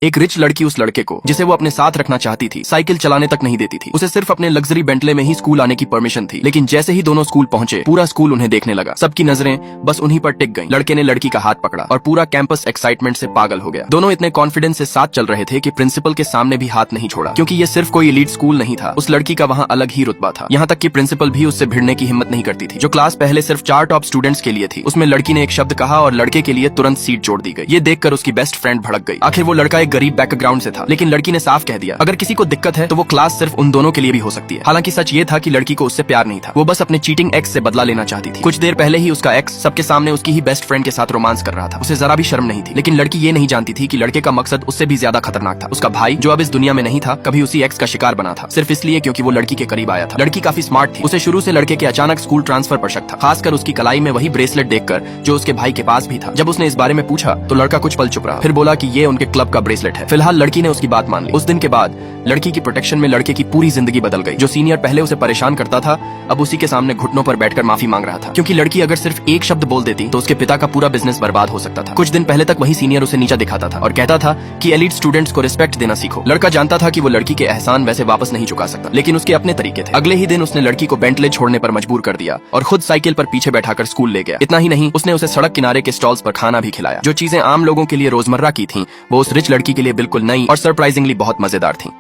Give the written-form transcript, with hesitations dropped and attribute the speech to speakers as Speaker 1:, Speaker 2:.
Speaker 1: एक रिच लड़की उस लड़के को, जिसे वो अपने साथ रखना चाहती थी, साइकिल चलाने तक नहीं देती थी। उसे सिर्फ अपने लग्जरी बेंटले में ही स्कूल आने की परमिशन थी। लेकिन जैसे ही दोनों स्कूल पहुंचे, पूरा स्कूल उन्हें देखने लगा। सबकी नजरें बस उन्हीं पर टिक गईं। लड़के ने लड़की का हाथ पकड़ा और पूरा कैंपस एक्साइटमेंट से पागल हो गया। दोनों इतने कॉन्फिडेंस से साथ चल रहे थे कि प्रिंसिपल के सामने भी हाथ नहीं छोड़ा, क्योंकि ये सिर्फ कोई एलीट स्कूल नहीं था। उस लड़की का वहाँ अलग ही रुतबा था। यहाँ तक कि प्रिंसिपल भी उससे भिड़ने की हिम्मत नहीं करती थी। जो क्लास पहले सिर्फ 4 टॉप स्टूडेंट्स के लिए थी, उसमें लड़की ने एक शब्द कहा और लड़के के लिए तुरंत सीट जोड़ दी गई। ये देखकर उसकी बेस्ट फ्रेंड भड़क गई। आखिर वो लड़का एक गरीब बैकग्राउंड से था, लेकिन लड़की ने साफ कह दिया, अगर किसी को दिक्कत है तो वो क्लास सिर्फ उन दोनों के लिए भी हो सकती है। हालांकि सच ये था कि लड़की को उससे प्यार नहीं था, वो बस अपने चीटिंग एक्स से बदला लेना चाहती थी। कुछ देर पहले ही उसका एक्स सबके सामने उसकी ही बेस्ट फ्रेंड के साथ रोमांस कर रहा था। उसे जरा भी शर्म नहीं थी। लेकिन लड़की ये नहीं जानती थी कि लड़के का मकसद उससे भी ज्यादा खतरनाक था। उसका भाई, जो अब इस दुनिया में नहीं था, कभी उसी एक्स का शिकार बना था, सिर्फ इसलिए क्योंकि वो लड़की के करीब आया था। लड़की काफी स्मार्ट थी। उसे शुरू से लड़के के अचानक स्कूल ट्रांसफर पर शक था, खासकर उसकी कलाई में वही ब्रेसलेट देखकर जो उसके भाई के पास भी था। जब उसने इस बारे में पूछा तो लड़का कुछ पल चुप रहा, फिर बोला कि ये उनके क्लब का ब्रेसलेट है। फिलहाल लड़की ने उसकी बात मान ली। उस दिन के बाद लड़की की प्रोटेक्शन में लड़के की पूरी जिंदगी बदल गई। जो सीनियर पहले उसे परेशान करता था, अब उसी के सामने घुटनों पर बैठकर माफी मांग रहा था, क्योंकि लड़की अगर सिर्फ एक शब्द बोल देती तो उसके पिता का पूरा बिजनेस बर्बाद हो सकता था। कुछ दिन पहले तक वही सीनियर उसे नीचा दिखाता था और कहता था कि एलीट स्टूडेंट्स को रिस्पेक्ट देना सीखो। लड़का जानता था कि वो लड़की के एहसान वैसे वापस नहीं चुका सकता, लेकिन उसके अपने तरीके थे। अगले ही दिन उसने लड़की को बेंटले छोड़ने पर मजबूर कर दिया और खुद साइकिल पर पीछे बैठाकर स्कूल ले गया। इतना ही नहीं, उसने उसे सड़क किनारे के स्टॉल्स पर खाना भी खिलाया। जो चीजें आम लोगों के लिए रोजमर्रा की थीं, वो उस रिच लड़की के लिए बिल्कुल नई और सरप्राइजिंगली बहुत मजेदार थीं।